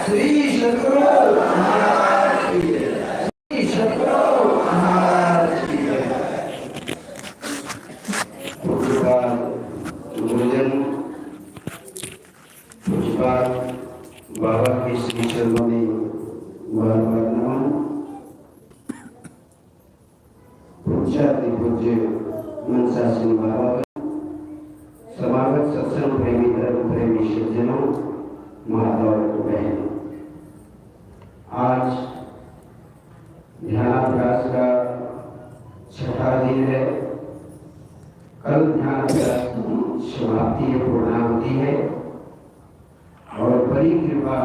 श्री सद्गुरु महाराज की जय। श्री सद्गुरु महाराज की जय। गुरुजन बाबा के श्री चरणों में बार-बार नमन। पूज्य मनसा सिंह बाबा, समागत सत्संग प्रेमी धर्म प्रेमी सज्जनों, माता और बहन, आज ध्यानाभ्यास का छठा दिन है। कल ध्यानाभ्यास की समाप्ति है, पूर्णाहुति है और बड़ी कृपा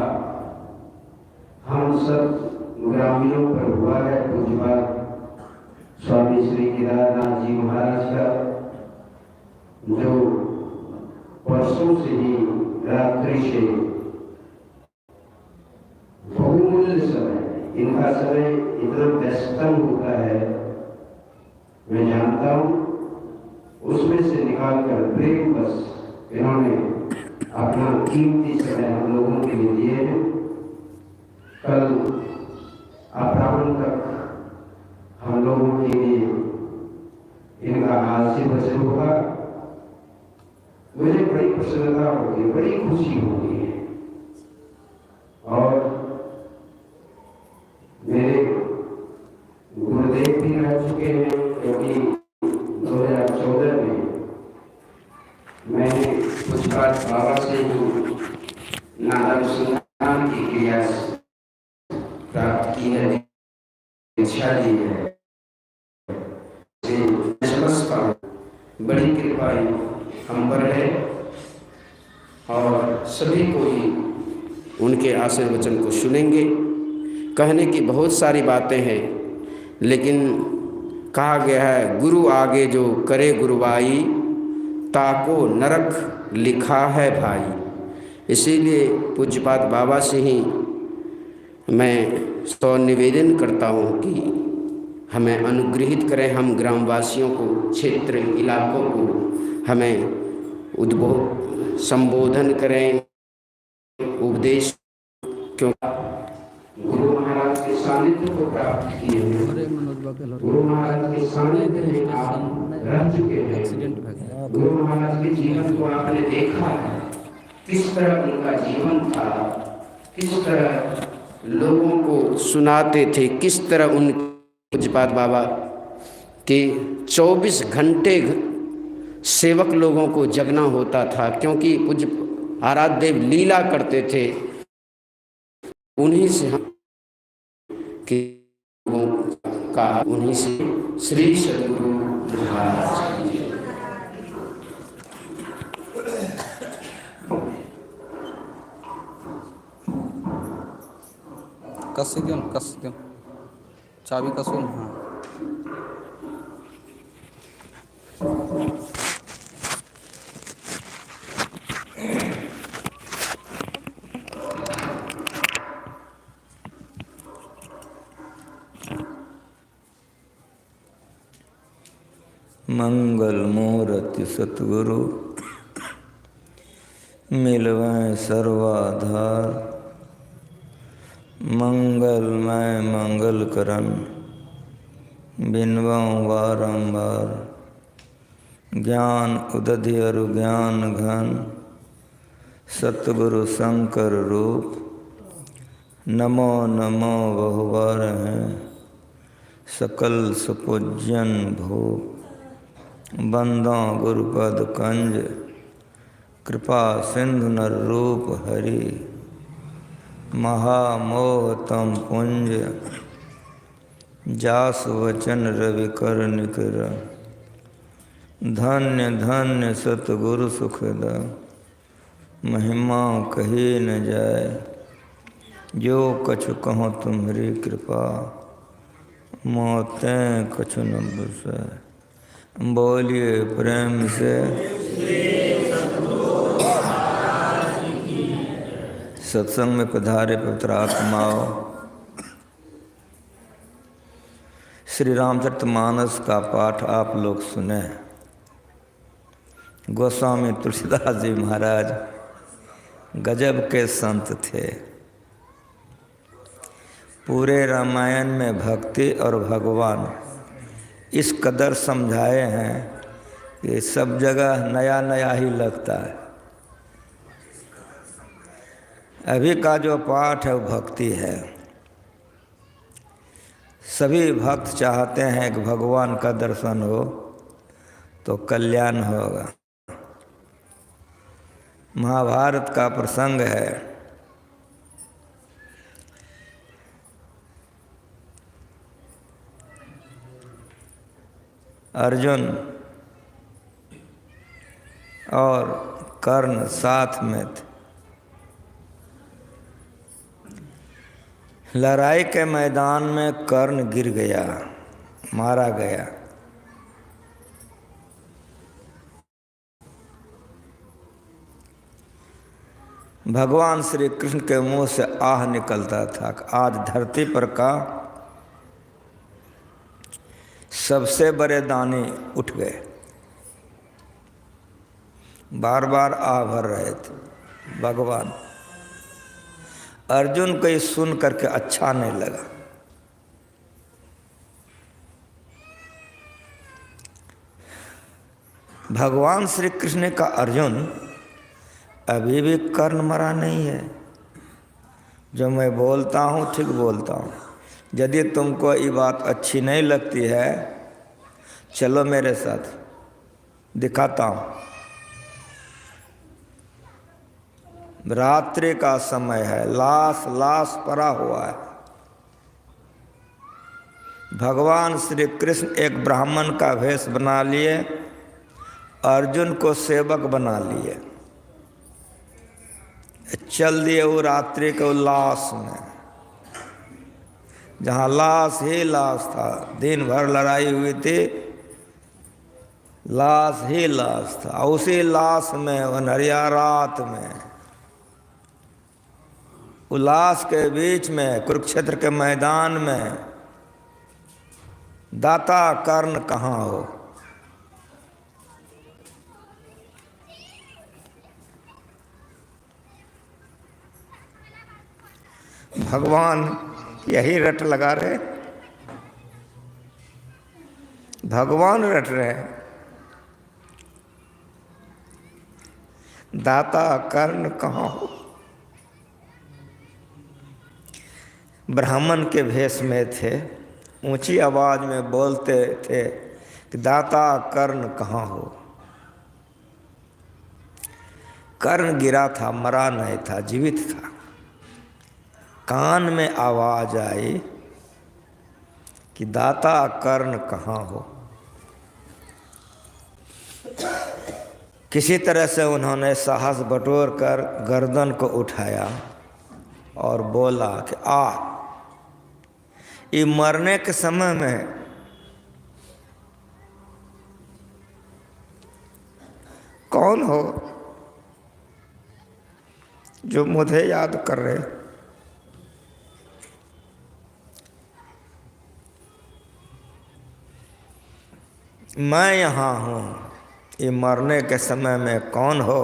हम सब ग्रामीणों पर हुआ है। पूज्यपाद स्वामी श्री केदारनाथ जी महाराज का, जो परसों से ही रात्रि से बहुमूल्य समय, इनका समय इतना व्यस्तम होता है, मैं जानता हूँ, उसमें से निकालकर प्रेम बस इन्होंने अपना कीमती समय हम लोगों के लिए दिए हैं। कल अपराह्न तक हम लोगों के लिए इनका हाल से वचन होगा। मुझे बड़ी प्रसन्नता होगी, बड़ी खुशी होगी और मेरे गुरुदेव भी रह चुके हैं, क्योंकि 2014 में मैंने पूज्यपाद बाबा से ही नादानुसंधान की क्रिया प्राप्त की है, इच्छा दी है। बड़ी कृपा हम पर है और सभी को ही उनके आशीर्वचन को सुनेंगे। कहने की बहुत सारी बातें हैं, लेकिन कहा गया है, गुरु आगे जो करे गुरुवाई, ताको नरक लिखा है भाई। इसीलिए पूज्यपाद बाबा से ही मैं तो निवेदन करता हूँ कि हमें अनुग्रहित करें, हम ग्रामवासियों को, क्षेत्र इलाकों को हमें उद्बोध संबोधन करें, उपदेश, क्योंकि गुरु महाराज के सानिध्य को प्राप्त किए हैं, गुरु महाराज के सानिध्य में आप रह चुके हैं, गुरु महाराज के जीवन को आपने देखा है, किस तरह उनका जीवन था, किस तरह लोगों को सुनाते थे, किस तरह उन पूज्यपाद बाबा के 24 घंटे सेवक लोगों को जगना होता था, क्योंकि पूज्य आराध्य देव लीला करते थे। उन्हीं से हम का, उन्हीं से श्री सद्गुरु महाराज की जय। कस क्यों चाबी कसो। हाँ, मंगल मूर्ति सतगुरु मिलवें सर्वाधार, मंगलमय मंगल करन बिनवं बारंबार। ज्ञान उदधि अरु ज्ञान घन सतगुरु शंकर रूप, नमो नमो बहुबार हैं सकल सुपूज्यन भूप। बंदों गुरुपद कंज कृपा सिंधु नर रूप हरि, महामोह तम पुंज जास वचन रवि कर निकर। धन्य धन्य सतगुरु सुखद, महिमा कही न जाय। जो कछु कहो तुम्हारी कृपा, मोतें कछु न बसै। बोलिए प्रेम से सत्संग में पधारे पवित्र आत्माओं। श्री रामचरितमानस का पाठ आप लोग सुने। गोस्वामी तुलसीदास जी महाराज गजब के संत थे। पूरे रामायण में भक्ति और भगवान इस कदर समझाए हैं कि सब जगह नया नया ही लगता है। अभी का जो पाठ है वो भक्ति है। सभी भक्त चाहते हैं कि भगवान का दर्शन हो तो कल्याण होगा। महाभारत का प्रसंग है। अर्जुन और कर्ण साथ में थे। लड़ाई के मैदान में कर्ण गिर गया, मारा गया। भगवान श्री कृष्ण के मुंह से आह निकलता था कि आज धरती पर का सबसे बड़े दानी उठ गए। बार बार आह भर रहे थे भगवान। अर्जुन को ये सुन करके अच्छा नहीं लगा। भगवान श्री कृष्ण का अर्जुन अभी भी कर्ण मरा नहीं है। जो मैं बोलता हूँ ठीक बोलता हूँ। यदि तुमको ये बात अच्छी नहीं लगती है, चलो मेरे साथ, दिखाता हूँ। रात्रि का समय है, लाश पड़ा हुआ है। भगवान श्री कृष्ण एक ब्राह्मण का वेश बना लिए, अर्जुन को सेवक बना लिए, चल दिए वो रात्रि के उल्लास में, जहाँ लाश ही लाश था। दिन भर लड़ाई हुई थी, लाश ही लाश था। उसी लाश में अन्हरिया रात में उल्लास के बीच में कुरुक्षेत्र के मैदान में दाता कर्ण कहाँ हो। भगवान यही रट लगा रहे, भगवान रट रहे। दाता कर्ण कहाँ हो। ब्राह्मण के भेष में थे, ऊंची आवाज में बोलते थे कि दाता कर्ण कहाँ हो। कर्ण गिरा था, मरा नहीं था, जीवित था। कान में आवाज आई कि दाता कर्ण कहाँ हो। किसी तरह से उन्होंने साहस बटोर कर गर्दन को उठाया और बोला कि आ, ये मरने के समय में कौन हो जो मुझे याद कर रहे। मैं यहाँ हूँ, ये मरने के समय में कौन हो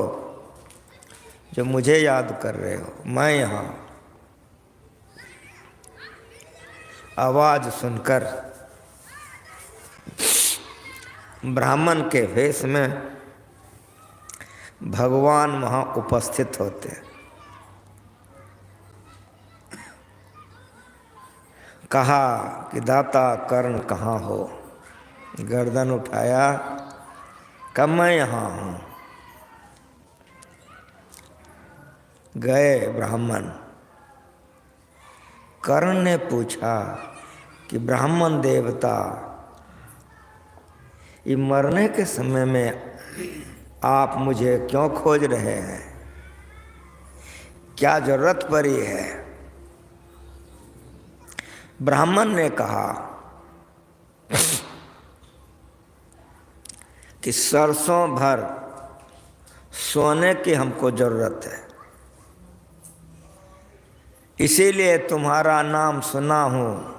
जो मुझे याद कर रहे हो। मैं यहाँ। आवाज सुनकर ब्राह्मण के वेश में भगवान वहाँ उपस्थित होते। कहा कि दाता कर्ण कहाँ हो। गर्दन उठाया, कब मैं यहाँ हूँ। गए ब्राह्मण। कर्ण ने पूछा कि ब्राह्मण देवता, ये मरने के समय में आप मुझे क्यों खोज रहे हैं, क्या जरूरत पड़ी है। ब्राह्मण ने कहा कि सरसों भर सोने की हमको जरूरत है, इसीलिए तुम्हारा नाम सुना हूँ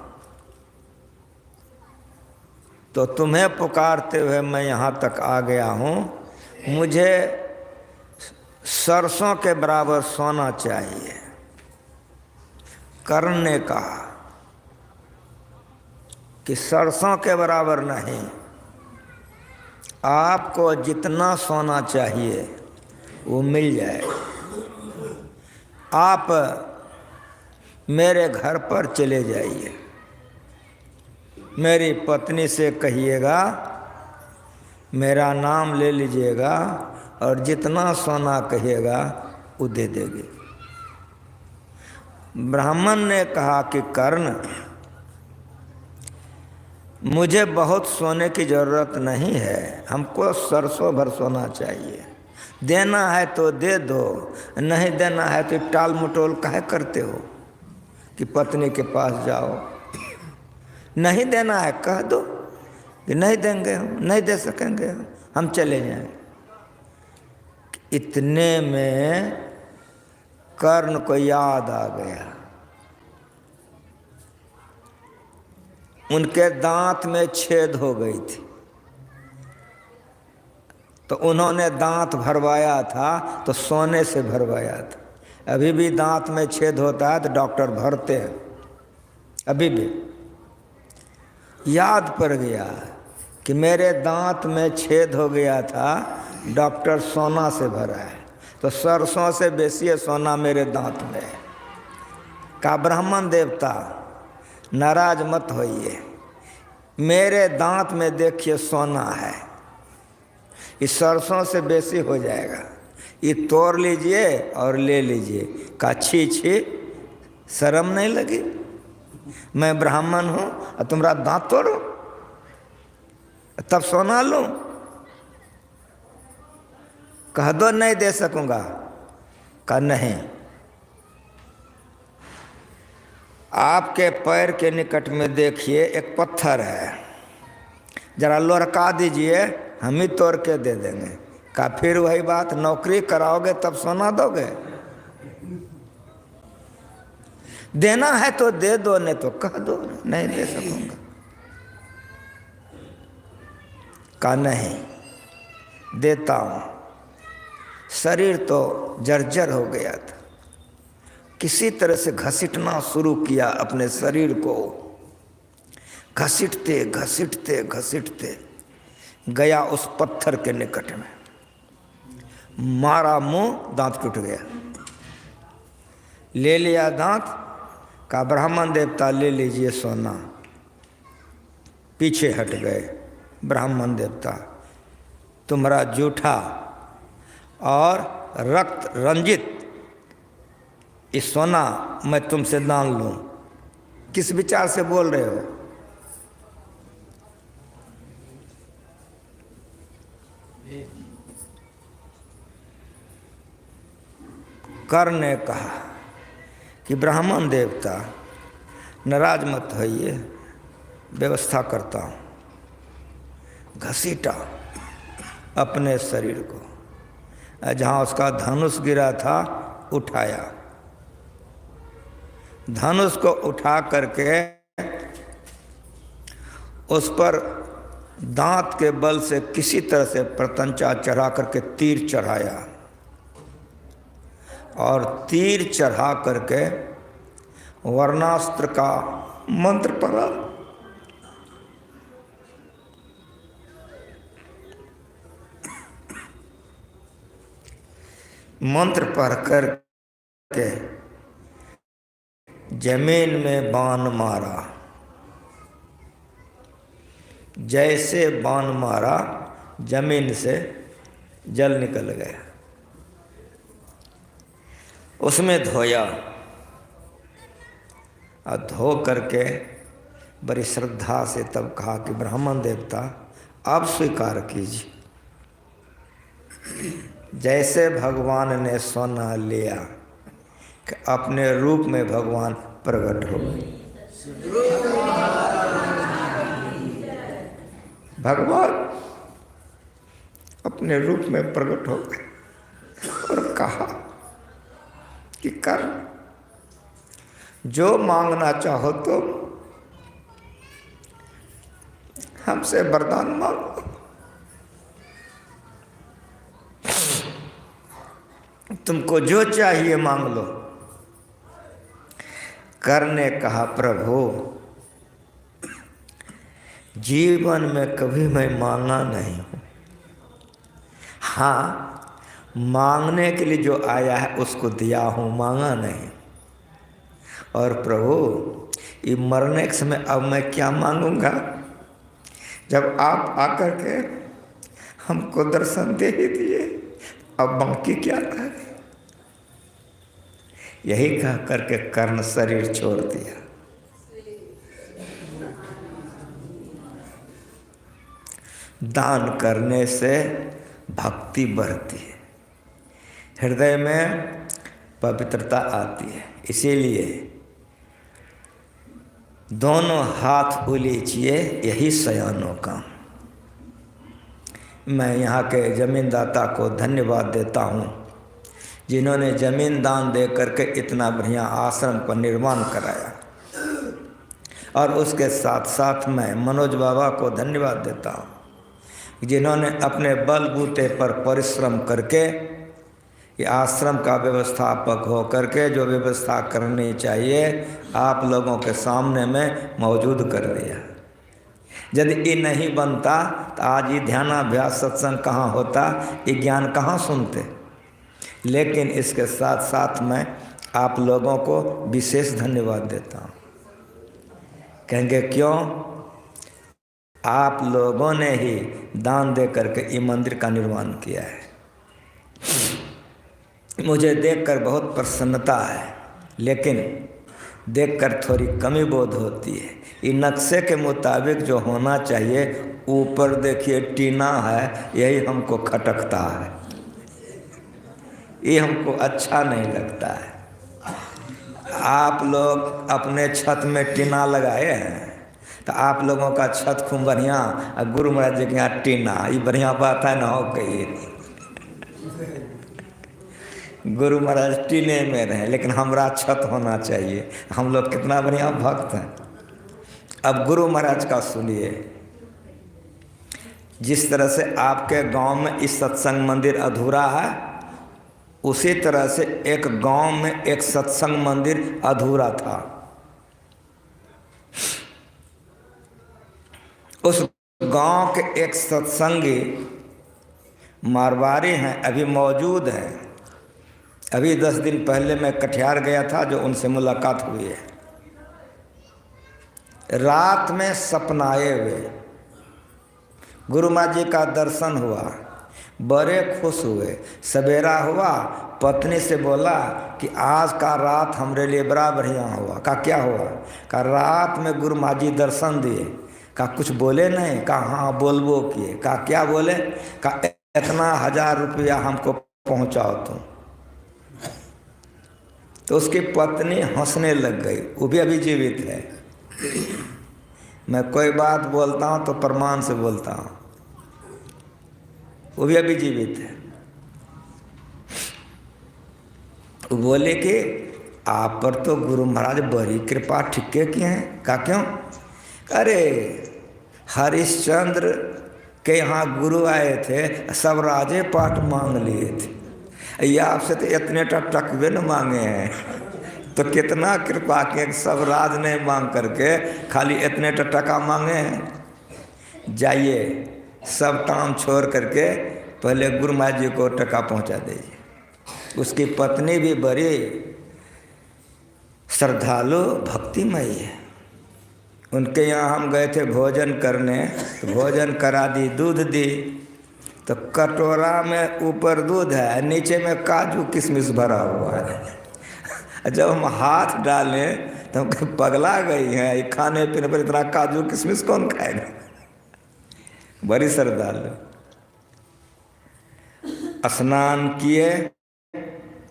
तो तुम्हें पुकारते हुए मैं यहाँ तक आ गया हूँ। मुझे सरसों के बराबर सोना चाहिए। कर्ण ने कहा कि सरसों के बराबर नहीं। आपको जितना सोना चाहिए वो मिल जाए। आप मेरे घर पर चले जाइए, मेरी पत्नी से कहिएगा मेरा नाम ले लीजिएगा और जितना सोना कहिएगा वो दे देगी। ब्राह्मण ने कहा कि कर्ण, मुझे बहुत सोने की ज़रूरत नहीं है, हमको सरसों भर सोना चाहिए। देना है तो दे दो, नहीं देना है तो टाल मटोल काहे करते हो कि पत्नी के पास जाओ। नहीं देना है कह दो कि नहीं देंगे, हम नहीं दे सकेंगे, हम चले जाएं। इतने में कर्ण को याद आ गया, उनके दांत में छेद हो गई थी, तो उन्होंने दांत भरवाया था तो सोने से भरवाया था। अभी भी दांत में छेद होता है तो डॉक्टर भरते हैं, अभी भी। याद पड़ गया कि मेरे दांत में छेद हो गया था, डॉक्टर सोना से भरा है, तो सरसों से बेसी सोना मेरे दांत में है। का ब्राह्मण देवता नाराज मत होइए, मेरे दांत में देखिए सोना है, इस सरसों से बेसी हो जाएगा, ये तोड़ लीजिए और ले लीजिए। का छी छी, शर्म नहीं लगी? मैं ब्राह्मण हूँ और तुम्हारा दांत तोड़ो तब सोना लूं? कह दो नहीं दे सकूंगा। कहा नहीं, आपके पैर के निकट में देखिए एक पत्थर है, जरा लुढ़का दीजिए, हम ही तोड़ के दे देंगे। का फिर वही बात, नौकरी कराओगे तब सोना दोगे? देना है तो दे दो, नहीं तो कह दो नहीं दे सकूंगा। का नहीं देता हूं। शरीर तो जर्जर हो गया था, किसी तरह से घसीटना शुरू किया अपने शरीर को, घसीटते घसीटते घसीटते गया उस पत्थर के निकट में, मारा मुंह, दांत टूट गया। ले लिया दांत, का ब्राह्मण देवता ले लीजिए सोना। पीछे हट गए। ब्राह्मण देवता, तुम्हारा जूठा और रक्त रंजित इस सोना मैं तुमसे दान लूं, किस विचार से बोल रहे हो? कर्ण ने कहा कि ब्राह्मण देवता नाराज मत होइए, व्यवस्था करता हूँ। घसीटा अपने शरीर को, जहाँ उसका धनुष गिरा था उठाया, धनुष को उठा करके उस पर दांत के बल से किसी तरह से प्रतंचा चढ़ा करके तीर चढ़ाया, और तीर चढ़ा करके वर्णास्त्र का मंत्र पढ़ा। मंत्र पढ़ कर के जमीन में बाण मारा। जैसे बाण मारा, जमीन से जल निकल गया। उसमें धोया और धो करके बड़ी श्रद्धा से तब कहा कि ब्राह्मण देवता आप स्वीकार कीजिए। जैसे भगवान ने सोना लिया कि अपने रूप में भगवान प्रकट हो गए। भगवान अपने रूप में प्रकट हो गए और कहा कि कर, जो मांगना चाहो तो हमसे वरदान मांगो। तुमको जो चाहिए मांग लो। कर्ण ने कहा प्रभु जीवन में कभी मैं मांगा नहीं हूँ। हाँ, मांगने के लिए जो आया है उसको दिया हूँ, मांगा नहीं। और प्रभु, ये मरने के समय अब मैं क्या मांगूंगा, जब आप आकर के हमको दर्शन दे ही दिए, अब बाकी क्या रहा। यही कह करके कर्ण शरीर छोड़ दिया। दान करने से भक्ति बढ़ती है, हृदय में पवित्रता आती है। इसीलिए दोनों हाथ उलीचिए, यही सयानों का। मैं यहाँ के जमीनदाता को धन्यवाद देता हूँ, जिन्होंने जमीन दान दे करके इतना बढ़िया आश्रम का निर्माण कराया। और उसके साथ साथ मैं मनोज बाबा को धन्यवाद देता हूँ, जिन्होंने अपने बलबूते पर परिश्रम करके ये आश्रम का व्यवस्थापक हो करके जो व्यवस्था करनी चाहिए आप लोगों के सामने में मौजूद कर दिया। यदि ये नहीं बनता तो आज ये ध्यानाभ्यास सत्संग कहाँ होता, ये ज्ञान कहाँ सुनते। लेकिन इसके साथ साथ मैं आप लोगों को विशेष धन्यवाद देता हूँ। कहेंगे क्यों? आप लोगों ने ही दान दे करके ये मंदिर का निर्माण किया है। मुझे देखकर बहुत प्रसन्नता है, लेकिन देखकर थोड़ी कमी बोध होती है। ये नक्शे के मुताबिक जो होना चाहिए, ऊपर देखिए टीना है, यही हमको खटकता है, ये हमको अच्छा नहीं लगता है। आप लोग अपने छत में टीना लगाए हैं तो आप लोगों का छत खूब बढ़िया, गुरु महाराज जी के यहाँ टीना, ये बढ़िया बात है ना हो कहिए। गुरु महाराज टीने में रहे, लेकिन हमारा छत होना चाहिए। हम लोग कितना बढ़िया भक्त हैं। अब गुरु महाराज का सुनिए। जिस तरह से आपके गांव में इस सत्संग मंदिर अधूरा है, उसी तरह से एक गांव में एक सत्संग मंदिर अधूरा था। उस गांव के एक सत्संगी मारवाड़ी हैं, अभी मौजूद हैं। अभी 10 दिन पहले मैं कटिहार गया था, जो उनसे मुलाकात हुई है। रात में सपनाए हुए गुरु महाराज जी का दर्शन हुआ, बड़े खुश हुए। सवेरा हुआ, पत्नी से बोला कि आज का रात हमरे लिए बड़ा बढ़िया हुआ। का क्या हुआ? का रात में गुरु महाराज जी दर्शन दिए। का कुछ बोले नहीं? का हाँ बोलबो किए। का क्या बोले? का इतना 1000 रुपया हमको पहुँचाओ तुम। तो उसकी पत्नी हंसने लग गई। वो भी अभी जीवित है। मैं कोई बात बोलता हूँ तो प्रमाण से बोलता हूँ, वो भी अभी जीवित है। वो बोले कि आप पर तो गुरु महाराज बड़ी कृपा ठिक्के किए हैं। का क्यों? अरे हरिश्चंद्र के यहाँ गुरु आए थे, सब राजे पाठ मांग लिए थे। ये आपसे तो इतने टकवे न मांगे हैं, तो कितना कृपा के सब राज ने मांग करके खाली इतने टका मांगे हैं। जाइए, सब काम छोड़ करके पहले गुरु महाराज जी को टका पहुंचा दीजिए। उसकी पत्नी भी बड़ी श्रद्धालु भक्तिमयी है। उनके यहाँ हम गए थे भोजन करने, तो भोजन करा दी, दूध दी, तो कटोरा में ऊपर दूध है, नीचे में काजू किशमिश भरा हुआ है। जब हम हाथ डालें तो हम पगला गई हैं, ये खाने पीने पर इतना काजू किशमिश कौन खाएगा। बड़ी श्रद्धालु। स्नान किए,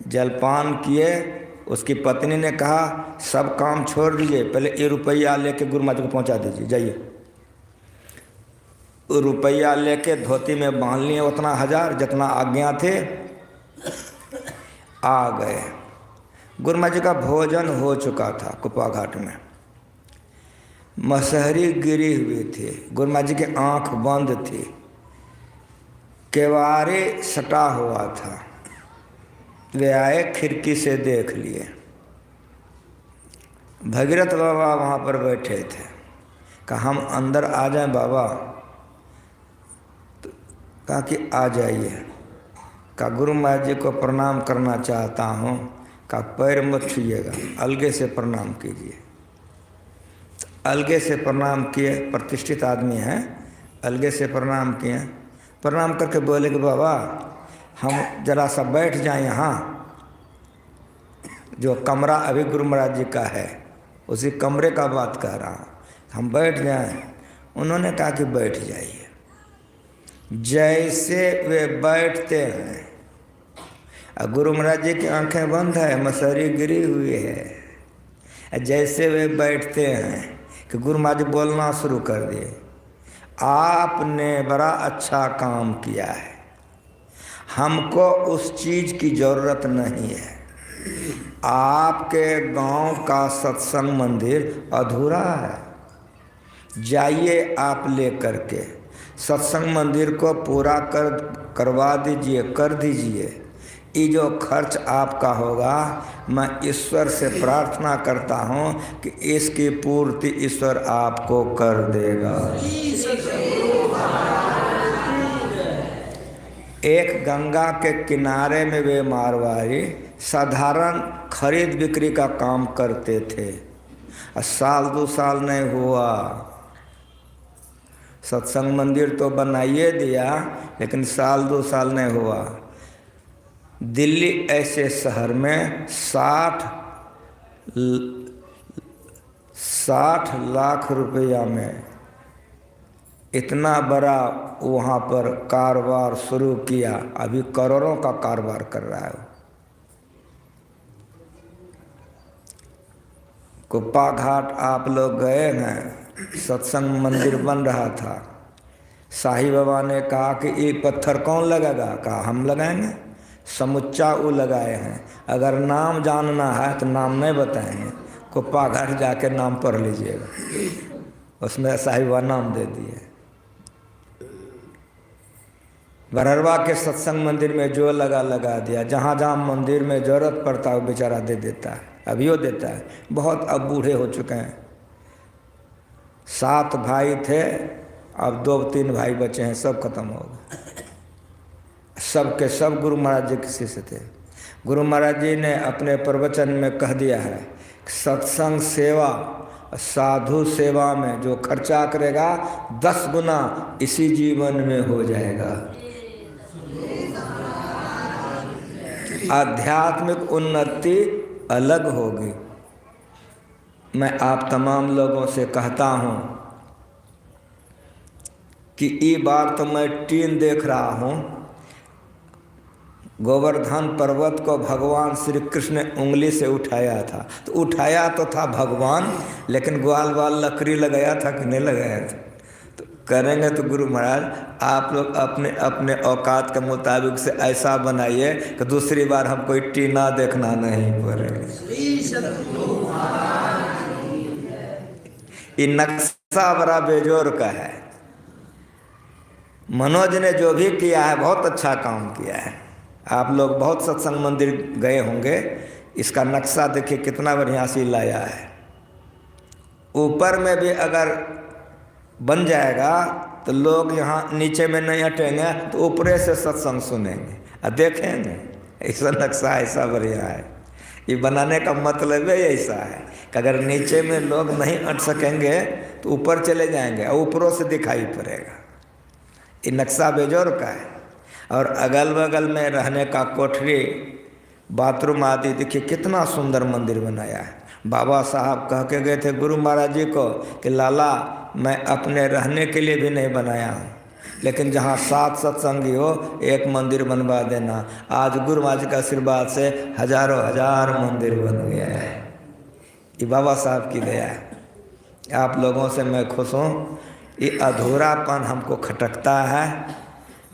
जलपान किए। उसकी पत्नी ने कहा सब काम छोड़ दीजिए, पहले ये रुपया लेके गुरु महाराज को पहुंचा दीजिए, जाइए। रुपया लेके धोती में बांध लिए उतना 1000 जितना आज्ञा थे। आ गए। गुरु महाराज जी का भोजन हो चुका था। कुपा घाट में मसहरी गिरी हुई थी। गुरु महाराज जी की आंख बंद थी, केवारे सटा हुआ था। वे आए, खिड़की से देख लिए। भगीरथ बाबा वहाँ पर बैठे थे। कहा हम अंदर आ जाएं बाबा? तो कहा कि आ जाइए। कहा गुरु महाराज जी को प्रणाम करना चाहता हूँ। कहा पैर मत छूइएगा, अलगे से प्रणाम कीजिए। अलगे से प्रणाम किए, प्रतिष्ठित आदमी हैं, अलगे से प्रणाम किए। प्रणाम करके बोले कि बाबा हम जरा सा बैठ जाएं यहाँ, जो कमरा अभी गुरु महाराज जी का है उसी कमरे का बात कह रहा हूँ, हम बैठ जाएं। उन्होंने कहा कि बैठ जाइए। जैसे वे बैठते हैं, गुरु महाराज जी की आंखें बंद है, मसहरी गिरी हुई है। जैसे वे बैठते हैं कि गुरु महाराज जी बोलना शुरू कर दिए, आपने बड़ा अच्छा काम किया है, हमको उस चीज़ की ज़रूरत नहीं है। आपके गांव का सत्संग मंदिर अधूरा है, जाइए आप ले करके सत्संग मंदिर को पूरा करवा दीजिए, कर दीजिए। ये जो खर्च आपका होगा, मैं ईश्वर से प्रार्थना करता हूँ कि इसकी पूर्ति ईश्वर आपको कर देगा। एक गंगा के किनारे में वे मारवाड़ी साधारण खरीद बिक्री का काम करते थे। साल 2 साल नहीं हुआ, सत्संग मंदिर तो बनाइए दिया, लेकिन साल 2 साल नहीं हुआ। दिल्ली ऐसे शहर में 60 लाख रुपया में इतना बड़ा वहाँ पर कारोबार शुरू किया, अभी करोड़ों का कारोबार कर रहा है। कुप्पा घाट आप लोग गए हैं, सत्संग मंदिर बन रहा था। साईं बाबा ने कहा कि ये पत्थर कौन लगाएगा? कहा हम लगाएंगे। समुच्चा वो लगाए हैं। अगर नाम जानना है तो नाम नहीं बताएंगे, कुप्पा घाट जाके नाम पढ़ लीजिएगा। उसमें साईं बाबा नाम दे दिए। बरहरवा के सत्संग मंदिर में जो लगा दिया, जहाँ जहाँ मंदिर में ज़रूरत पड़ता है वो बेचारा दे देता है, अभी वो देता है। बहुत अब बूढ़े हो चुके हैं। 7 भाई थे, अब 2-3 भाई बचे हैं, सब खत्म हो गए। सब के सब गुरु महाराज जी के शिष्य थे। गुरु महाराज जी ने अपने प्रवचन में कह दिया है, सत्संग सेवा, साधु सेवा में जो खर्चा करेगा 10 गुना इसी जीवन में हो जाएगा। आध्यात्मिक उन्नति अलग होगी। मैं आप तमाम लोगों से कहता हूँ कि ये बार तो मैं टीन देख रहा हूँ। गोवर्धन पर्वत को भगवान श्री कृष्ण ने उंगली से उठाया था, तो उठाया तो था भगवान, लेकिन ग्वाल बाल लकड़ी लगाया था कि नहीं लगाया था? तो करेंगे तो गुरु महाराज आप लोग अपने अपने औकात के मुताबिक से ऐसा बनाइए कि दूसरी बार हमको टीना देखना नहीं पड़े। ये नक्शा बड़ा बेजोर का है। मनोज ने जो भी किया है बहुत अच्छा काम किया है। आप लोग बहुत सत्संग मंदिर गए होंगे, इसका नक्शा देखिए कितना बढ़िया से लाया है। ऊपर में भी अगर बन जाएगा तो लोग यहाँ नीचे में नहीं हटेंगे, तो ऊपरे से सत्संग सुनेंगे और देखेंगे। ऐसा नक्शा ऐसा बढ़िया है। ये बनाने का मतलब ही ऐसा है कि अगर नीचे में लोग नहीं हट सकेंगे तो ऊपर चले जाएंगे और ऊपरों से दिखाई पड़ेगा। ये नक्शा बेजोर का है। और अगल बगल में रहने का कोठरी, बाथरूम आदि देखिए कितना सुंदर मंदिर बनाया है। बाबा साहब कह के गए थे गुरु महाराज जी को कि लाला मैं अपने रहने के लिए भी नहीं बनाया हूँ, लेकिन जहाँ 7 सत्संगी हो एक मंदिर बनवा देना। आज गुरु महाराज के आशीर्वाद से हजारों हजार मंदिर बन गया है। ये बाबा साहब की दया है। आप लोगों से मैं खुश हूँ। ये अधूरापन हमको खटकता है।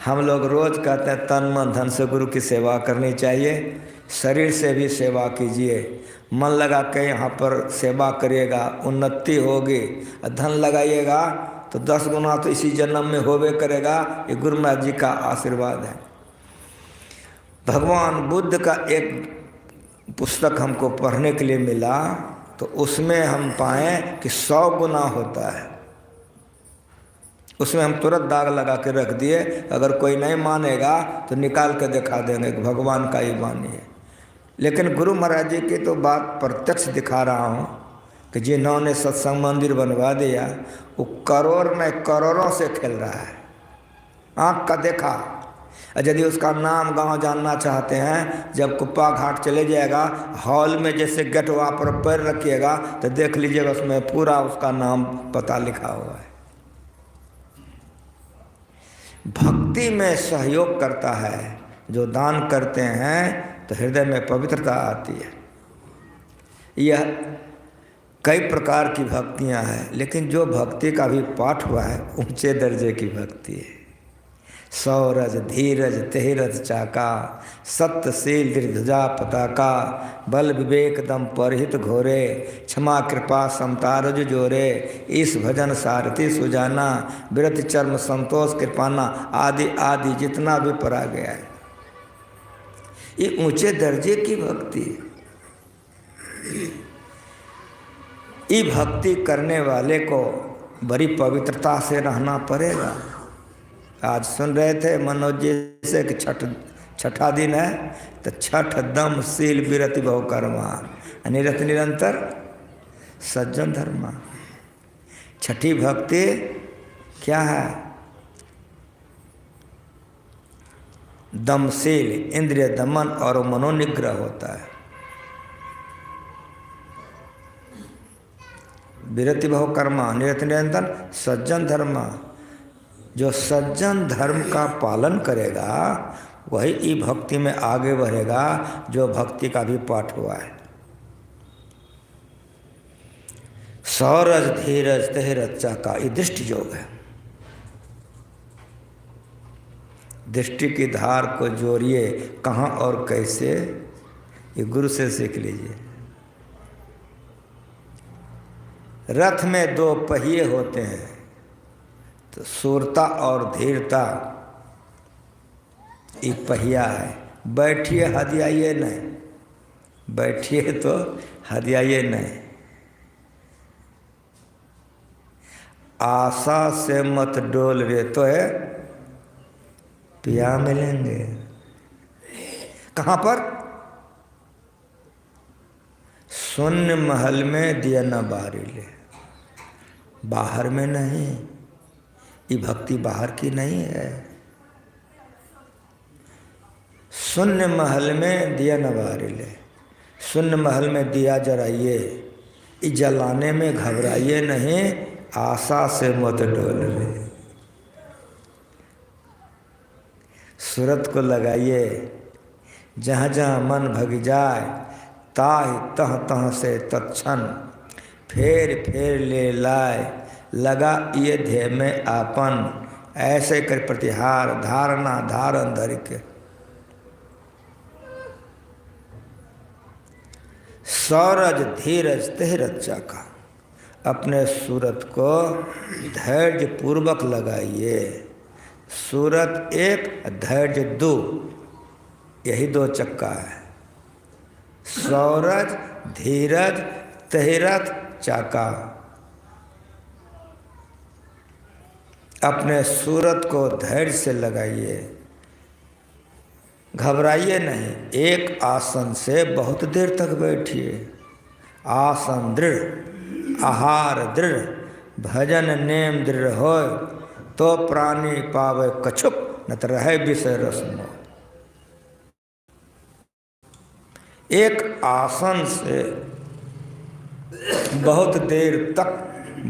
हम लोग रोज़ कहते हैं तन मन धन से गुरु की सेवा करनी चाहिए। शरीर से भी सेवा कीजिए, मन लगा के यहाँ पर सेवा करिएगा, उन्नति होगी। धन लगाइएगा तो 10 गुना तो इसी जन्म में होवे करेगा। ये गुरु महाराज जी का आशीर्वाद है। भगवान बुद्ध का एक पुस्तक हमको पढ़ने के लिए मिला, तो उसमें हम पाएँ कि 100 गुना होता है। उसमें हम तुरंत दाग लगा के रख दिए, अगर कोई नहीं मानेगा तो निकाल के दिखा देंगे कि भगवान का ही वाणी है। लेकिन गुरु महाराज जी की तो बात प्रत्यक्ष दिखा रहा हूँ कि जिन्होंने सत्संग मंदिर बनवा दिया वो करोड़ में करोड़ों से खेल रहा है, आँख का देखा। और यदि उसका नाम गांव जानना चाहते हैं, जब कुप्पा घाट चले जाएगा, हॉल में जैसे गेट वहाँ पर पैर रखिएगा तो देख लीजिएगा उसमें पूरा उसका नाम पता लिखा हुआ है। भक्ति में सहयोग करता है, जो दान करते हैं तो हृदय में पवित्रता आती है। यह कई प्रकार की भक्तियां हैं, लेकिन जो भक्ति का भी पाठ हुआ है ऊंचे दर्जे की भक्ति है। सौरज धीरज तेरज चाका, सत्यशील दीर्घजा पताका, बल विवेक दम परहित घोरे, क्षमा कृपा समता रज जोरे, इस भजन सारथी सुजाना, विरत चर्म संतोष कृपाना, आदि आदि जितना भी पढ़ा गया है, ये ऊंचे दर्जे की भक्ति है। ये भक्ति करने वाले को बड़ी पवित्रता से रहना पड़ेगा। आज सुन रहे थे मनोज जी से कि छठा दिन है तो छठ दम शील विरति बहुकर्मा, निरत निरंतर सज्जन धर्मा। छठी भक्ति क्या है? दमशील, इंद्रिय दमन और मनोनिग्रह होता है। विरति बहुकर्मा, निरत निरंतर सज्जन धर्मा। जो सज्जन धर्म का पालन करेगा वही ई भक्ति में आगे बढ़ेगा, जो भक्ति का भी पाठ हुआ है। सौरज धीरज तेरज चाका, ये दृष्टि योग है। दृष्टि की धार को जोड़िए, कहाँ और कैसे, ये गुरु से सीख लीजिए। रथ में दो पहिए होते हैं, तो सूरता और धीरता एक पहिया है। बैठिए हदियाइए नहीं, बैठिए तो हदियाइए नहीं। आशा से मत डोल रे तो है पिया मिलेंगे। कहाँ पर? शून्य महल में दिया न बारी ले, बाहर में नहीं। ये भक्ति बाहर की नहीं है। शून्य महल में दिया न बारी ले, शून्य महल में दिया जलाइए, ये जलाने में घबराइए नहीं, आशा से मत डोल रे। सूरत को लगाइए, जहाँ जहाँ मन भग जाए, ताहि तह तह से तत्क्षण फेर फेर ले लाए, लगा ये ध्येय में आपन, ऐसे कर प्रतिहार धारणा धारण धर के। सौरज धीरज तेरज चाका, अपने सूरत को धैर्य पूर्वक लगाइए। सूरत एक, धैर्य दो, यही दो चक्का है। सौरज धीरज तेरज चाका, अपने सूरत को धैर्य से लगाइए, घबराइए नहीं। एक आसन से बहुत देर तक बैठिए। आसन दृढ़, आहार दृढ़, भजन नेम दृढ़ होय, तो प्राणी पावे कछुक, न तो रहे विषय रस्म। एक आसन से बहुत देर तक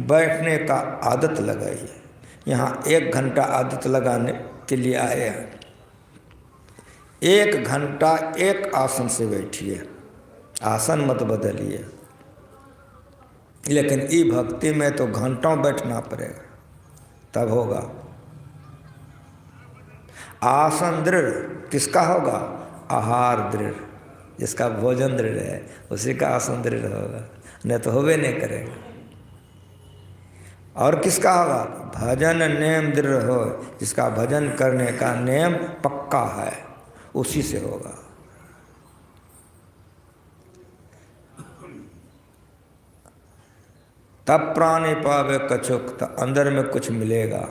बैठने का आदत लगाइए। यहाँ 1 घंटा आदत लगाने के लिए आए हैं। 1 घंटा एक आसन से बैठिए, आसन मत बदलिए। लेकिन ई भक्ति में तो घंटों बैठना पड़ेगा, तब होगा। आसन दृढ़ किसका होगा? आहार दृढ़, जिसका भोजन दृढ़ है उसी का आसन दृढ़ होगा, नहीं तो होवे नहीं करेगा। और किसका होगा? भजन नेम दृढ़ हो, जिसका भजन करने का नेम पक्का है, उसी से होगा। तब प्राणी पावे कछुक, तो अंदर में कुछ मिलेगा।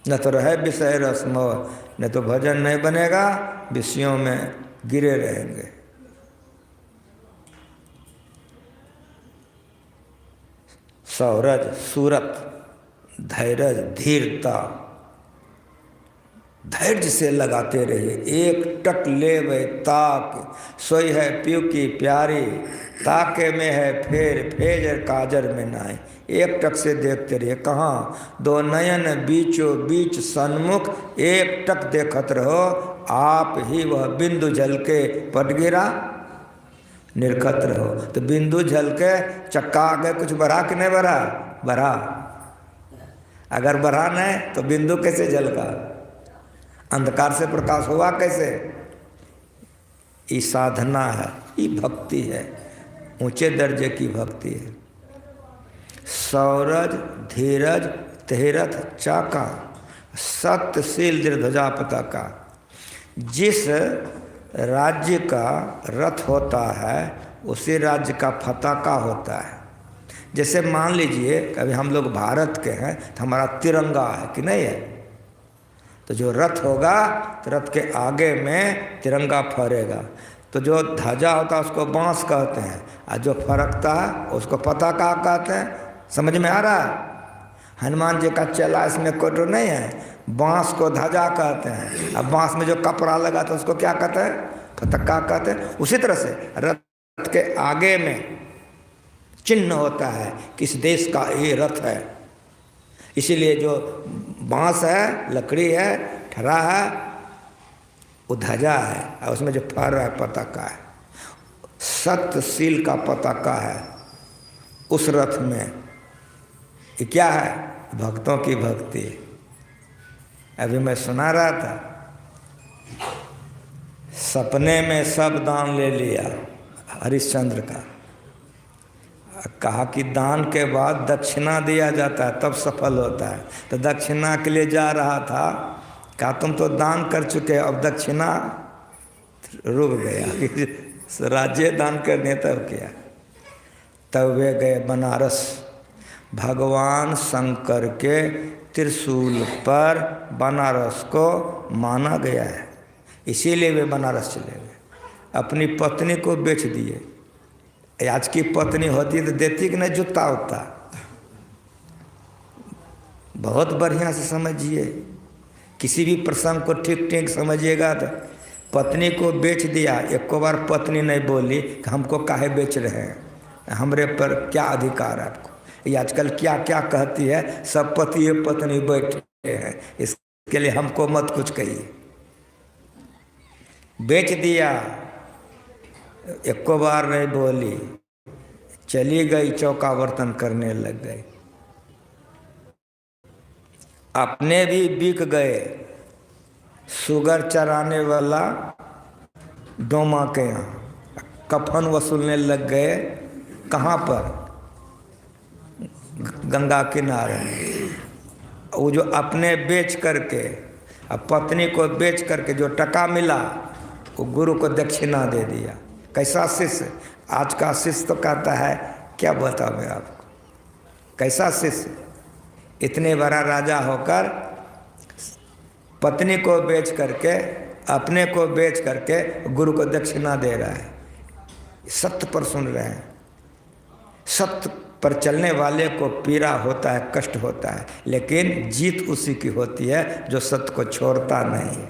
न तो रहे विषय रस मोह, न तो भजन नहीं बनेगा, विषयों में गिरे रहेंगे। सौरज सूरत, धैर्य धीरता, धैर्य से लगाते रहिए। एक टक ले वे ताक, सोई है पीऊ की प्यारी, ताके में है फेर, फेजर काजर में नाई। एक टक से देखते रहिए। कहाँ? दो नयन बीचों बीच सन्मुख, एक टक देखत रहो, आप ही वह बिंदु जल के पट गिरा निरखत रहो। तो बिंदु जल के चक्का आगे कुछ बढ़ा कि नहीं बढ़ा? बढ़ा। अगर बढ़ा नहीं तो बिंदु कैसे जल का? अंधकार से प्रकाश हुआ कैसे? ये साधना है, ये भक्ति है, ऊंचे दर्जे की भक्ति है। सौरज धीरज तेरथ चाका, सत्यशील दृढ़ पताका। जिस राज्य का रथ होता है उसी राज्य का पताका होता है। जैसे मान लीजिए कभी हम लोग भारत के हैं तो हमारा तिरंगा है कि नहीं है? तो जो रथ होगा तो रथ के आगे में तिरंगा फहरेगा। तो जो ध्वजा होता है उसको बांस कहते हैं, और जो फरकता है उसको पताका कहते हैं। समझ में आ रहा है? हनुमान जी का चेला इसमें कोटो नहीं है। बांस को ध्वजा कहते हैं, अब बांस में जो कपड़ा लगा तो उसको क्या कहते हैं? पताका कहते हैं। उसी तरह से रथ के आगे में चिन्ह होता है किस देश का ये रथ है। इसीलिए जो बांस है, लकड़ी है, ठरा है, वो ध्वजा है, और उसमें जो फर है पताका है। सत्यशील का पताका है उस रथ में। ये क्या है? भक्तों की भक्ति। अभी मैं सुना रहा था, सपने में सब दान ले लिया हरिश्चंद्र का। कहा कि दान के बाद दक्षिणा दिया जाता है तब सफल होता है। तो दक्षिणा के लिए जा रहा था, कहा तुम तो दान कर चुके हो, अब दक्षिणा रुक गया। राज्य दान करने तब किया। तब वे गए बनारस। भगवान शंकर के त्रिशूल पर बनारस को माना गया है, इसीलिए वे बनारस चले गए। अपनी पत्नी को बेच दिए। आज की पत्नी होती तो देती कि नहीं जूता उता? बहुत बढ़िया से समझिए, किसी भी प्रसंग को ठीक ठीक समझिएगा। तो पत्नी को बेच दिया, एक बार पत्नी नहीं बोली कि हमको काहे बेच रहे हैं, हमरे पर क्या अधिकार है आपको। ये आजकल क्या क्या कहती है, सब पति पत्नी बैठे हैं, इसके लिए हमको मत कुछ कहिए। बेच दिया, एक बार नहीं बोली, चली गई, चौका बर्तन करने लग गई। अपने भी बिक गए। शुगर चराने वाला डोमा के यहाँ कफन वसूलने लग गए। कहाँ पर? गंगा किनारे। वो जो अपने बेच करके, अब पत्नी को बेच करके जो टका मिला वो गुरु को दक्षिणा दे दिया। कैसा शिष्य? आज का शिष्य तो कहता है क्या बताऊं मैं आपको, कैसा शिष्य? इतने बड़ा राजा होकर पत्नी को बेच करके, अपने को बेच करके गुरु को दक्षिणा दे रहा है। सत्य पर सुन रहे हैं। सत्य पर चलने वाले को पीड़ा होता है, कष्ट होता है, लेकिन जीत उसी की होती है जो सत्य को छोड़ता नहीं है।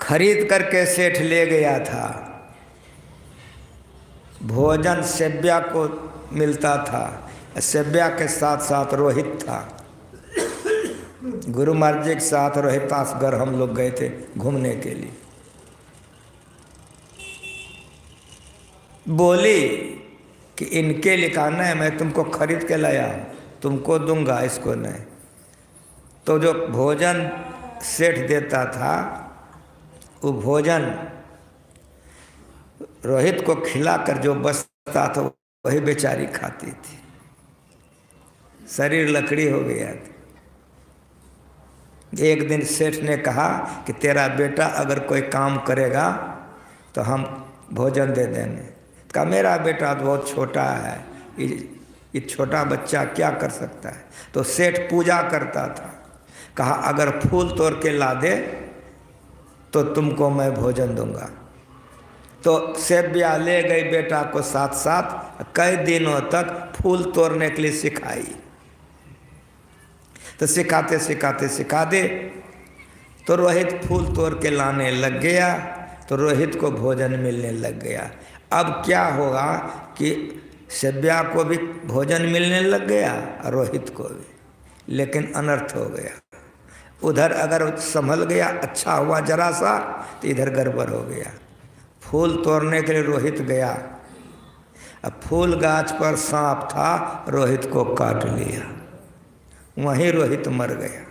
खरीद करके सेठ ले गया था। भोजन सेव्या को मिलता था, सेव्या के साथ साथ रोहित था। गुरु महाराज जी के साथ रोहितासगढ़ हम लोग गए थे घूमने के लिए। बोली कि इनके लिए कहा नहीं, मैं तुमको खरीद के लाया हूँ, तुमको दूंगा, इसको नहीं। तो जो भोजन सेठ देता था वो भोजन रोहित को खिलाकर जो बचता था वही बेचारी खाती थी। शरीर लकड़ी हो गया था। एक दिन सेठ ने कहा कि तेरा बेटा अगर कोई काम करेगा तो हम भोजन दे देंगे। कहा मेरा बेटा तो बहुत छोटा है, ये छोटा बच्चा क्या कर सकता है। तो सेठ पूजा करता था, कहा अगर फूल तोड़ के ला दे तो तुमको मैं भोजन दूंगा। तो सेव्या ले गई बेटा को साथ साथ, कई दिनों तक फूल तोड़ने के लिए सिखाई। तो सिखाते सिखाते सिखाते तो रोहित फूल तोड़ के लाने लग गया, तो रोहित को भोजन मिलने लग गया। अब क्या होगा कि सेव्या को भी भोजन मिलने लग गया और रोहित को भी, लेकिन अनर्थ हो गया। उधर अगर संभल गया अच्छा हुआ जरा सा, तो इधर गड़बड़ हो गया। फूल तोड़ने के लिए रोहित गया, अब फूल गाछ पर सांप था, रोहित को काट लिया, वहीं रोहित मर गया।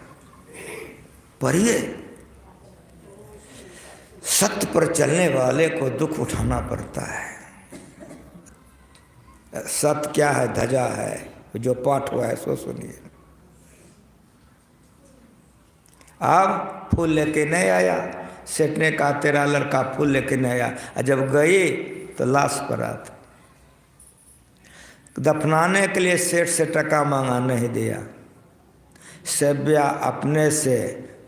पढ़िए, सत्य पर चलने वाले को दुख उठाना पड़ता है। सत्य क्या है? ध्वजा है। जो पाठ हुआ है सो सुनिए। अब फूल लेके नहीं आया, सेठ ने कहा तेरा लड़का फूल लेके नहीं आया, और जब गई तो लाश पड़ा था। दफनाने के लिए सेठ से टका मांगा, नहीं दिया। सेव्या अपने से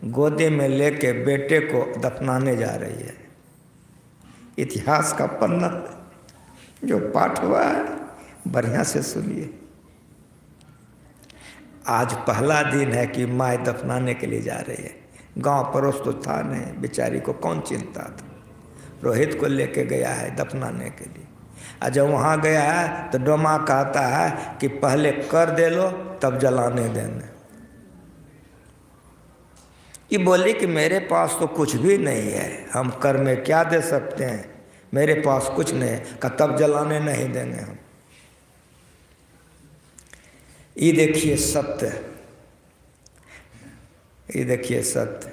गोदी में लेके बेटे को दफनाने जा रही है। इतिहास का पन्ना जो पाठ हुआ है बढ़िया से सुनिए। आज पहला दिन है कि माँ दफनाने के लिए जा रही है। गांव पड़ोस तो था नहीं, बेचारी को कौन चिंता था। रोहित को लेके गया है दफनाने के लिए, और जब वहाँ गया है तो डोमा कहता है कि पहले कर दे लो तब जलाने देना। ये बोली कि मेरे पास तो कुछ भी नहीं है, हम कर में क्या दे सकते हैं, मेरे पास कुछ नहीं है। का तब जलाने नहीं देंगे हम। ये देखिए सत्य, ये देखिए सत्य।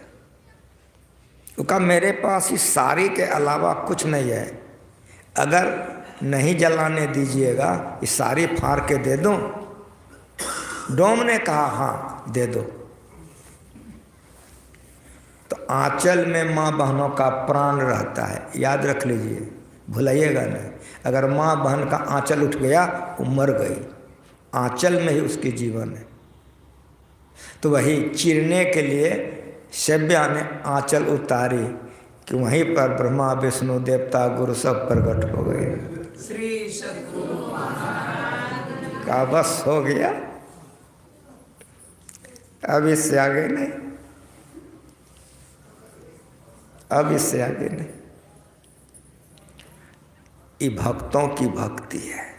वो कहा मेरे पास इस साड़ी के अलावा कुछ नहीं है, अगर नहीं जलाने दीजिएगा इस साड़ी फाड़ के दे दूं। डोम ने कहा हाँ दे दो। तो आंचल में माँ बहनों का प्राण रहता है, याद रख लीजिए, भुलाइएगा नहीं। अगर माँ बहन का आंचल उठ गया वो मर गई, आंचल में ही उसकी जीवन है। तो वही चीरने के लिए सेव्या ने आंचल उतारी कि वहीं पर ब्रह्मा विष्णु देवता गुरु सब प्रकट हो गए। श्री सद्गुरु महाराज का बस हो गया, अब इससे आगे नहीं, अब इससे आगे नहीं। ये भक्तों की भक्ति है।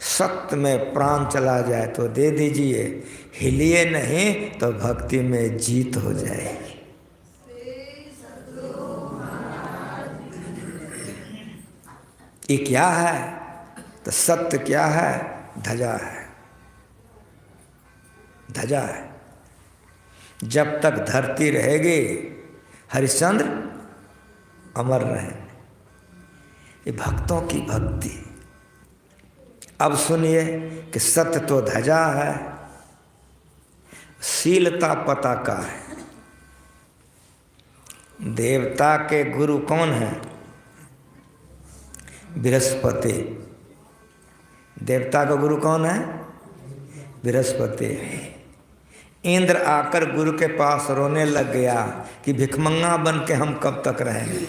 सत्य में प्राण चला जाए तो दे दीजिए, हिलिए नहीं तो भक्ति में जीत हो जाएगी। ये क्या है? तो सत्य क्या है? ध्वजा है, ध्वजा है। जब तक धरती रहेगी हरिश्चंद्र अमर रहेंगे। ये भक्तों की भक्ति। अब सुनिए कि सत्य तो ध्वजा है, शीलता पताका है। देवता के गुरु कौन है? बृहस्पति। देवता का गुरु कौन है? बृहस्पति। इंद्र आकर गुरु के पास रोने लग गया कि भिखमंगा बन के हम कब तक रहेंगे,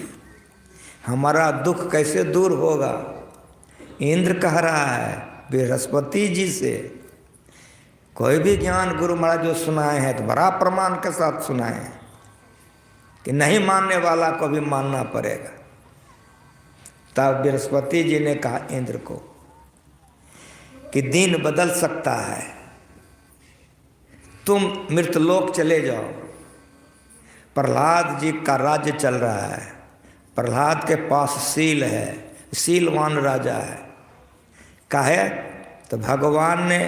हमारा दुख कैसे दूर होगा। इंद्र कह रहा है बृहस्पति जी से, कोई भी ज्ञान गुरु महाराज जो सुनाए हैं तो बड़ा प्रमाण के साथ सुनाए हैं कि नहीं मानने वाला को भी मानना पड़ेगा। तब बृहस्पति जी ने कहा इंद्र को कि दिन बदल सकता है, तुम मृतलोक चले जाओ। प्रहलाद जी का राज्य चल रहा है, प्रहलाद के पास शील है, शीलवान राजा है। काहे? तो भगवान ने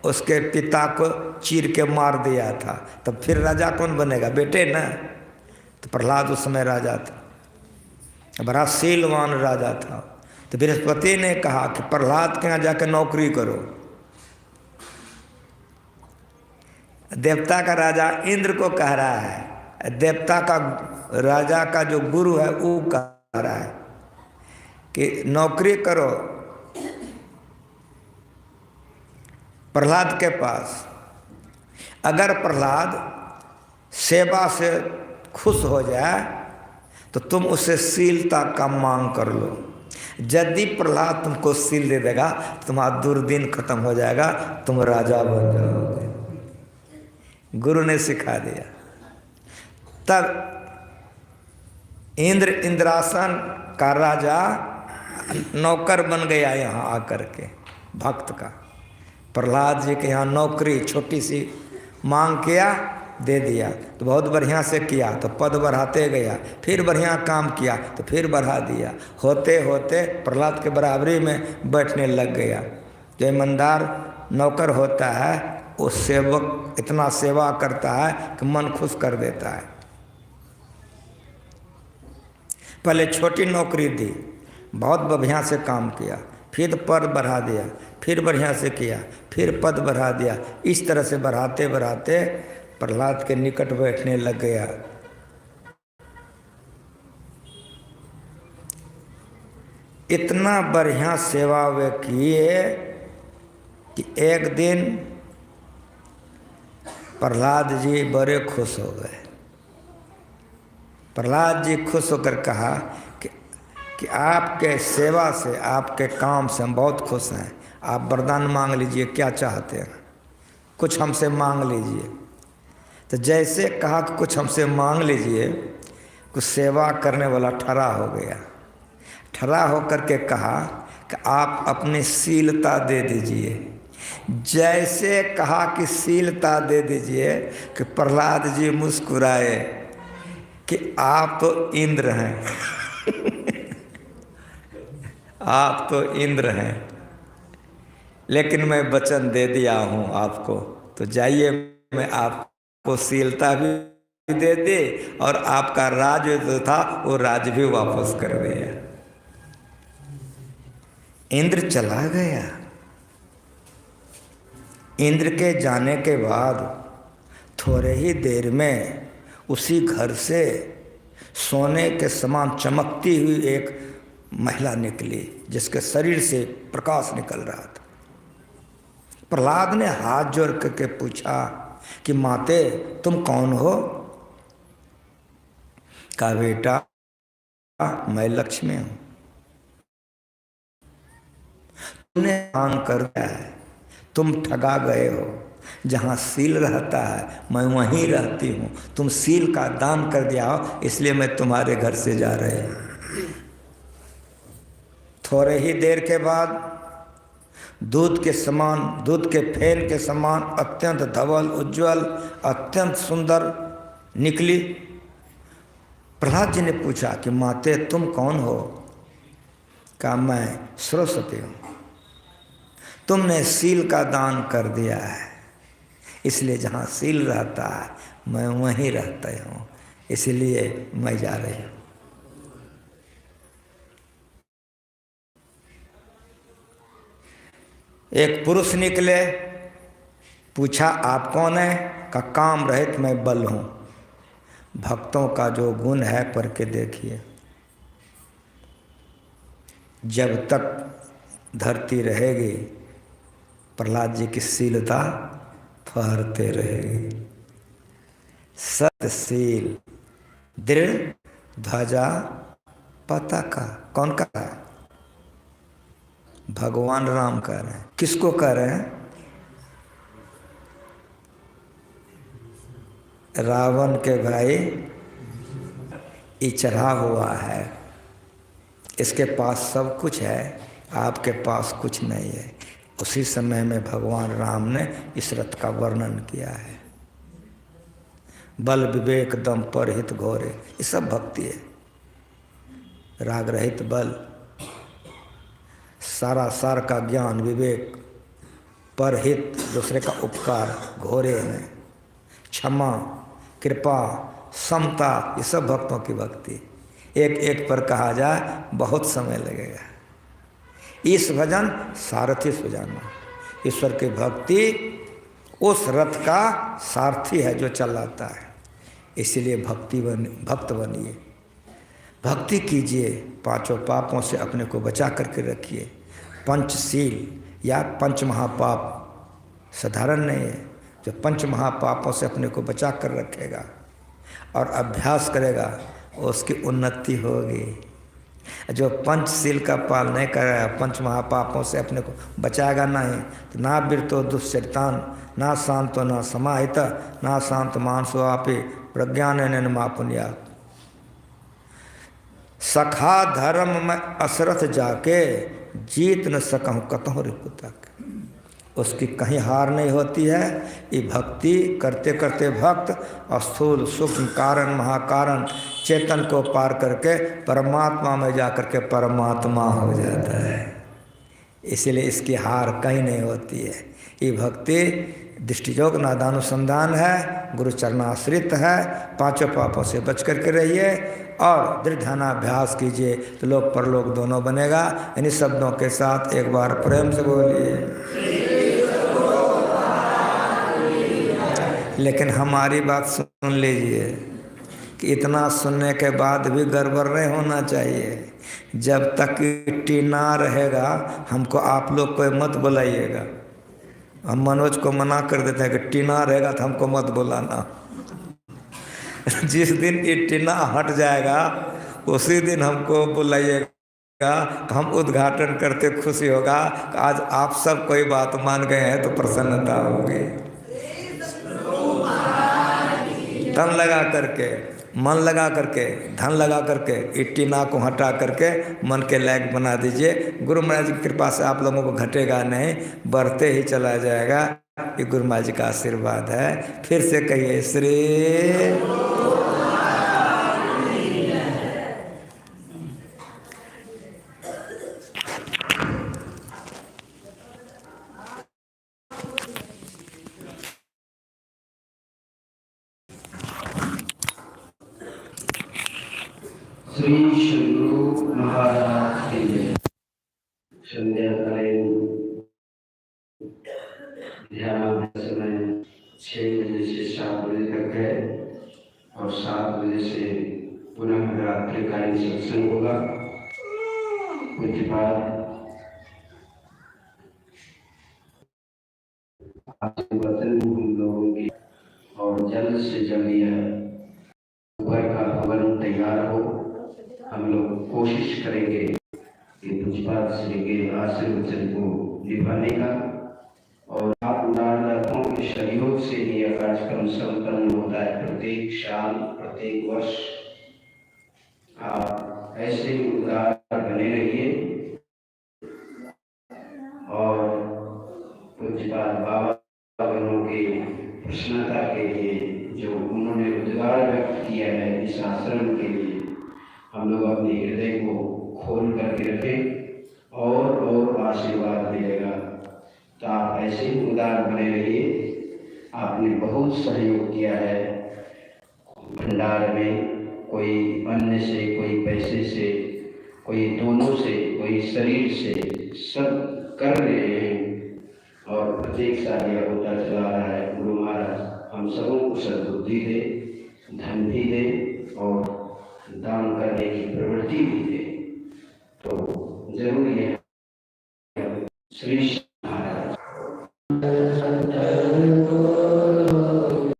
उसके पिता को चीर के मार दिया था, तब फिर राजा कौन बनेगा? बेटे ना। तो प्रहलाद उस समय राजा था, बड़ा शीलवान राजा था। तो बृहस्पति ने कहा कि प्रहलाद के यहाँ जाकर नौकरी करो। देवता का राजा इंद्र को कह रहा है, देवता का राजा का जो गुरु है वो कह रहा है कि नौकरी करो। प्रहलाद के पास। अगर प्रहलाद सेवा से खुश हो जाए तो तुम उसे शीलता का मांग कर लो। यदि प्रहलाद तुमको शील दे देगा तो तुम्हारा दुर्दिन खत्म हो जाएगा, तुम राजा बन जाओगे। गुरु ने सिखा दिया। तब इंद्र इंद्रासन का राजा नौकर बन गया यहाँ आकर के भक्त का। प्रहलाद जी के यहाँ नौकरी छोटी सी मांग किया, दे दिया तो बहुत बढ़िया से किया तो पद बढ़ाते गया, फिर बढ़िया काम किया तो फिर बढ़ा दिया। होते होते प्रहलाद के बराबरी में बैठने लग गया। जो ईमानदार नौकर होता है वो सेवक इतना सेवा करता है कि मन खुश कर देता है। पहले छोटी नौकरी दी, बहुत बढ़िया से काम किया, फिर पद बढ़ा दिया, फिर बढ़िया से किया, फिर पद बढ़ा दिया। इस तरह से बढ़ाते बढ़ाते प्रहलाद के निकट बैठने लग गया। इतना बढ़िया सेवा वे किए कि एक दिन प्रहलाद जी बड़े खुश हो गए। प्रहलाद जी खुश होकर कहा कि आपके सेवा से, आपके काम से हम बहुत खुश हैं। आप वरदान मांग लीजिए, क्या चाहते हैं, कुछ हमसे मांग लीजिए। तो जैसे कहा कि कुछ हमसे मांग लीजिए, कुछ सेवा करने वाला ठहरा हो गया। ठहरा होकर के कहा कि आप अपनी शीलता दे दीजिए। जैसे कहा कि शीलता दे दीजिए कि प्रहलाद जी मुस्कुराए कि आप तो इंद्र हैं आप तो इंद्र हैं, लेकिन मैं वचन दे दिया हूँ आपको, तो जाइए मैं आपको शीलता भी दे दे और आपका राज जो था वो राज भी वापस कर दिया। इंद्र चला गया। इंद्र के जाने के बाद थोड़े ही देर में उसी घर से सोने के समान चमकती हुई एक महिला निकली, जिसके शरीर से प्रकाश निकल रहा था। प्रहलाद ने हाथ जोड़ करके पूछा कि माते तुम कौन हो? कहा बेटा मैं लक्ष्मी हूं। तुमने काम कर दिया है, तुम ठगा गए हो। जहाँ सील रहता है मैं वहीं रहती हूँ। तुम सील का दान कर दिया हो, इसलिए मैं तुम्हारे घर से जा रही हूँ। थोड़े ही देर के बाद दूध के समान, दूध के फेन के समान अत्यंत धवल उज्जवल अत्यंत सुंदर निकली। प्रहलाद जी ने पूछा कि माते तुम कौन हो? कहा मैं सरस्वती हूँ। तुमने सील का दान कर दिया है, इसलिए जहाँ सील रहता है मैं वहीं रहता हूँ, इसलिए मैं जा रही हूँ। एक पुरुष निकले, पूछा आप कौन है? का काम रहित मैं बल हूँ। भक्तों का जो गुण है पढ़ के देखिए। जब तक धरती रहेगी प्रहलाद जी की शीलता फहरते रहेगी। सत्यशील दृढ़ ध्वजा पताका। कौन का है? भगवान राम कह रहे हैं। किसको कह रहे हैं? रावण के भाई ये चढ़ा हुआ है, इसके पास सब कुछ है, आपके पास कुछ नहीं है। उसी समय में भगवान राम ने इस रथ का वर्णन किया है। बल विवेक दम पर हित घोरे, ये सब भक्ति है। राग रहित बल, सारा सार का ज्ञान, विवेक, परहित दूसरे का उपकार, घोरे में क्षमा, कृपा, समता, ये सब भक्तों की भक्ति। एक एक पर कहा जाए बहुत समय लगेगा। इस भजन सारथी सुजाना। ईश्वर की भक्ति उस रथ का सारथी है जो चलाता है। इसलिए भक्त बनिए, भक्ति कीजिए, पांचों पापों से अपने को बचा करके रखिए। पंचशील या पंच महापाप साधारण नहीं है। जो पंच महापापों से अपने को बचा कर रखेगा और अभ्यास करेगा उसकी उन्नति होगी। जो पंचशील का पालन नहीं करेगा, पंच महापापों से अपने को बचाएगा नहीं, तो ना विरतो दुश्चरितान, ना शांतो ना समाहित, ना शांत मानसो आपी प्रज्ञान मापुन्यात। सखा धर्म में असरथ जाके जीत न सकूँ कतहु रिपुतक। उसकी कहीं हार नहीं होती है। ये भक्ति करते करते भक्त स्थूल सूक्ष्म कारण महाकारण चेतन को पार करके परमात्मा में जा करके परमात्मा हो जाता है। इसलिए इसकी हार कहीं नहीं होती है। ये भक्ति दृष्टियोग नादानुसंधान है, गुरु चरणाश्रित है। पांचों पापों से बच करके रहिए और दृढ़ ध्यानाभ्यास कीजिए तो लोक परलोक दोनों बनेगा। इन्हीं शब्दों के साथ एक बार प्रेम से बोलिए। लेकिन हमारी बात सुन लीजिए कि इतना सुनने के बाद भी गड़बड़ नहीं होना चाहिए। जब तक टीना रहेगा हमको आप लोग कोई मत बुलाइएगा। हम मनोज को मना कर देते हैं कि टीना रहेगा तो हमको मत बुलाना। जिस दिन ये टीना हट जाएगा उसी दिन हमको बुलाइएगा, तो हम उद्घाटन करते खुशी होगा कि आज आप सब कोई बात मान गए हैं, तो प्रसन्नता होगी। तन लगा करके, मन लगा करके, धन लगा करके ये टीना को हटा करके मन के लायक बना दीजिए। गुरु महाराज की कृपा से आप लोगों को घटेगा नहीं, बढ़ते ही चला जाएगा। ये गुरु महाराज जी का आशीर्वाद है। फिर से कहिए श्री। श्री सद्गुरु महाराज की जय। संध्याकालीन ध्यान समय 6 बजे से 7 बजे तक है और 7 बजे से पुनः रात्रिकालीन सत्संग होगा। कुछ बात वतन हम लोगों की और जल्द से जल्द यह घर का भवन तैयार हो। हम लोग कोशिश करेंगे कि पूज्यपाद श्री के आशीर्वचन को निभाने का, और आप उदारदाताओं के सहयोग से ही यह कार्यक्रम संपन्न होता है। प्रत्येक साल प्रत्येक वर्ष आप ऐसे ही उदार बने रहिए और पूज्यपाद बाबा बहनों के प्रसन्नता के लिए जो उन्होंने रोजगार व्यक्त किया है इस आश्रम के लिए, हम लोग अपने हृदय को खोल करके रखें और आशीर्वाद मिलेगा। तो आप ऐसे ही उदार बने रहिए। आपने बहुत सहयोग किया है भंडार में, कोई अन्न से, कोई पैसे से, कोई दोनों से, कोई शरीर से, सब कर रहे हैं और प्रत्येक साल यह होता चला रहा है। गुरु महाराज हम सबों को सद्बुद्धि दे, धन भी दे और दान करने की प्रवृत्ति भी